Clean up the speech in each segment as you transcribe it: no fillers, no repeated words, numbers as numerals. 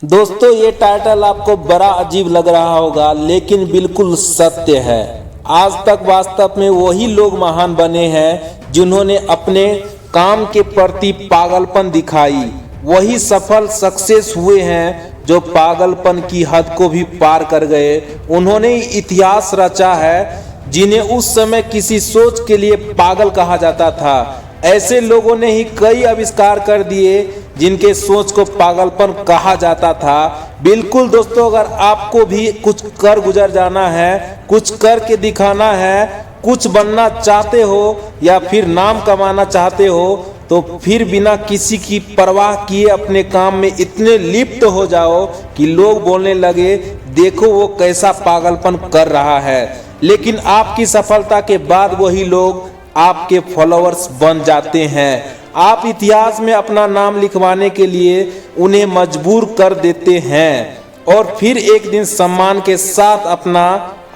दोस्तों ये टाइटल आपको बड़ा अजीब लग रहा होगा, लेकिन बिल्कुल सत्य है। आज तक वास्तव में वही लोग महान बने हैं जिन्होंने अपने काम के प्रति पागलपन दिखाई। वही सफल सक्सेस हुए हैं जो पागलपन की हद को भी पार कर गए। उन्होंने इतिहास रचा है जिन्हें उस समय किसी सोच के लिए पागल कहा जाता था। ऐसे लोगों ने ही कई आविष्कार कर दिए जिनके सोच को पागलपन कहा जाता था। बिल्कुल दोस्तों, अगर आपको भी कुछ कर गुजर जाना है, कुछ करके दिखाना है, कुछ बनना चाहते हो या फिर नाम कमाना चाहते हो, तो फिर बिना किसी की परवाह किए अपने काम में इतने लिप्त हो जाओ कि लोग बोलने लगे, देखो वो कैसा पागलपन कर रहा है। लेकिन आपकी सफलता के बाद वही लोग आपके फॉलोअर्स बन जाते हैं। आप इतिहास में अपना नाम लिखवाने के लिए उन्हें मजबूर कर देते हैं और फिर एक दिन सम्मान के साथ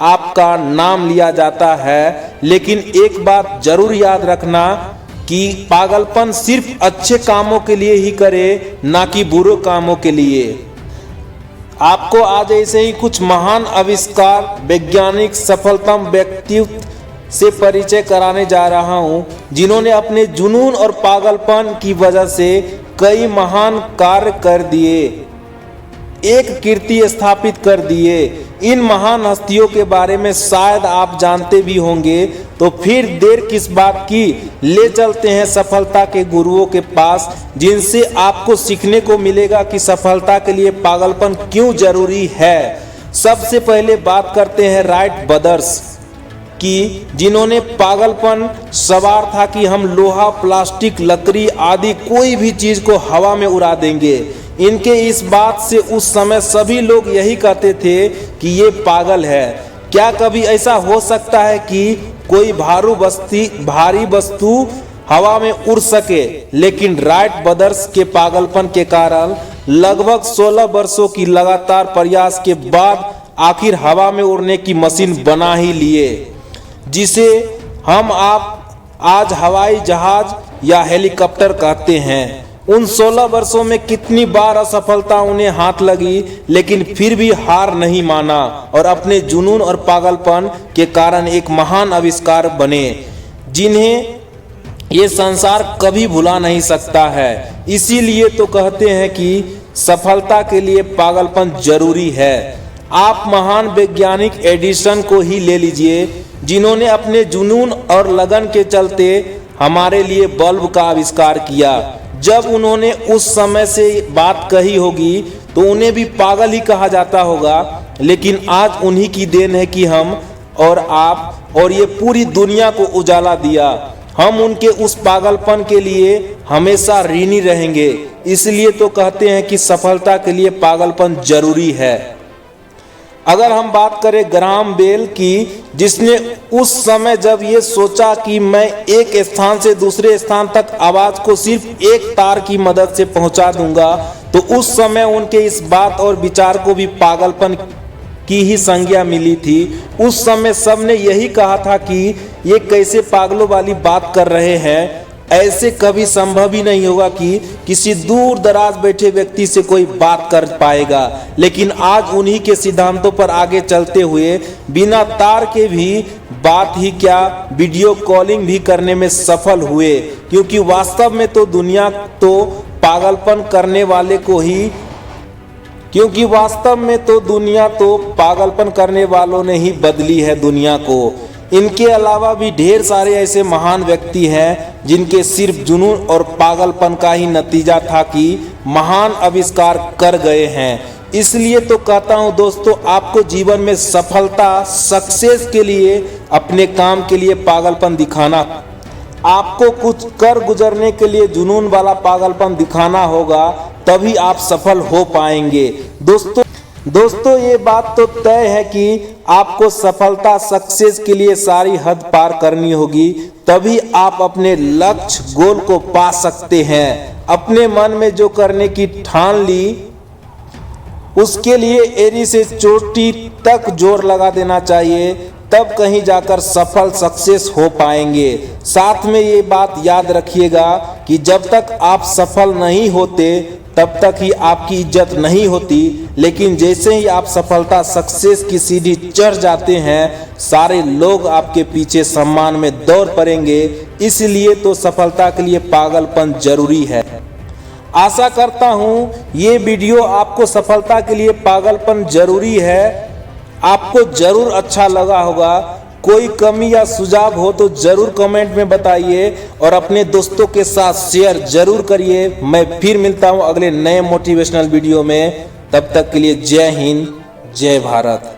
आपका नाम लिया जाता है। लेकिन एक बात जरूर याद रखना कि पागलपन सिर्फ अच्छे कामों के लिए ही करे, ना कि बुरे कामों के लिए। आपको आज ऐसे ही कुछ महान आविष्कार, वैज्ञानिक, सफलतम व्यक्तित्व से परिचय कराने जा रहा हूं, जिन्होंने अपने जुनून और पागलपन की वजह से कई महान कार्य कर दिए, एक कीर्ति स्थापित कर दिए। इन महान हस्तियों के बारे में शायद आप जानते भी होंगे, तो फिर देर किस बात की, ले चलते हैं सफलता के गुरुओं के पास, जिनसे आपको सीखने को मिलेगा कि सफलता के लिए पागलपन क्यों जरूरी है। सबसे पहले बात करते हैं राइट ब्रदर्स की, जिन्होंने पागलपन सवार था कि हम लोहा, प्लास्टिक, लकड़ी आदि कोई भी चीज को हवा में उड़ा देंगे। इनके इस बात से उस समय सभी लोग यही कहते थे कि ये पागल है। क्या कभी ऐसा हो सकता है कि कोई भारी वस्तु हवा में उड़ सके? लेकिन राइट ब्रदर्स के पागलपन के कारण लगभग 16 वर्षों की लगातार प्रयास के बाद आखिर हवा में उड़ने की मशीन बना ही लिए, जिसे हम आप आज हवाई जहाज या हेलीकॉप्टर कहते हैं। उन 16 वर्षों में कितनी बार असफलता उन्हें हाथ लगी, लेकिन फिर भी हार नहीं माना और अपने जुनून और पागलपन के कारण एक महान आविष्कार बने, जिन्हें ये संसार कभी भुला नहीं सकता है। इसीलिए तो कहते हैं कि सफलता के लिए पागलपन जरूरी है। आप महान वैज्ञानिक एडिसन को ही ले लीजिए, जिन्होंने अपने जुनून और लगन के चलते हमारे लिए बल्ब का आविष्कार किया। जब उन्होंने उस समय से बात कही होगी तो उन्हें भी पागल ही कहा जाता होगा, लेकिन आज उन्हीं की देन है कि हम और आप और ये पूरी दुनिया को उजाला दिया। हम उनके उस पागलपन के लिए हमेशा ऋणी रहेंगे। इसलिए तो कहते हैं कि सफलता के लिए पागलपन जरूरी है। अगर हम बात करें ग्राहम बेल की, जिसने उस समय जब ये सोचा कि मैं एक स्थान से दूसरे स्थान तक आवाज को सिर्फ एक तार की मदद से पहुंचा दूंगा, तो उस समय उनके इस बात और विचार को भी पागलपन की ही संज्ञा मिली थी। उस समय सबने यही कहा था कि ये कैसे पागलों वाली बात कर रहे हैं, ऐसे कभी संभव ही नहीं होगा कि किसी दूर दराज बैठे व्यक्ति से कोई बात कर पाएगा। लेकिन आज उन्हीं के सिद्धांतों पर आगे चलते हुए बिना तार के भी बात ही क्या, वीडियो कॉलिंग भी करने में सफल हुए, क्योंकि वास्तव में तो दुनिया तो पागलपन करने वाले को ही पागलपन करने वालों ने ही बदली है दुनिया को। इनके अलावा भी ढेर सारे ऐसे महान व्यक्ति हैं जिनके सिर्फ जुनून और पागलपन का ही नतीजा था कि महान आविष्कार कर गए हैं। इसलिए तो कहता हूं दोस्तों, आपको जीवन में सफलता, सक्सेस के लिए, अपने काम के लिए पागलपन दिखाना, आपको कुछ कर गुजरने के लिए जुनून वाला पागलपन दिखाना होगा, तभी आप सफल हो पाएंगे। दोस्तों ये बात तो तय है कि आपको सफलता, सक्सेस के लिए सारी हद पार करनी होगी, तभी आप अपने लक्ष्य, गोल को पा सकते हैं। अपने मन में जो करने की ठान ली, उसके लिए एड़ी से चोटी तक जोर लगा देना चाहिए, तब कहीं जाकर सफल, सक्सेस हो पाएंगे। साथ में ये बात याद रखिएगा कि जब तक आप सफल नहीं होते तब तक ही आपकी इज्जत नहीं होती, लेकिन जैसे ही आप सफलता सक्सेस की सीढ़ी चढ़ जाते हैं, सारे लोग आपके पीछे सम्मान में दौड़ पड़ेंगे। इसलिए तो सफलता के लिए पागलपन जरूरी है। आशा करता हूँ ये वीडियो आपको सफलता के लिए पागलपन जरूरी है आपको जरूर अच्छा लगा होगा। कोई कमी या सुझाव हो तो जरूर कमेंट में बताइए और अपने दोस्तों के साथ शेयर जरूर करिए। मैं फिर मिलता हूं अगले नए मोटिवेशनल वीडियो में। तब तक के लिए जय हिंद, जय भारत।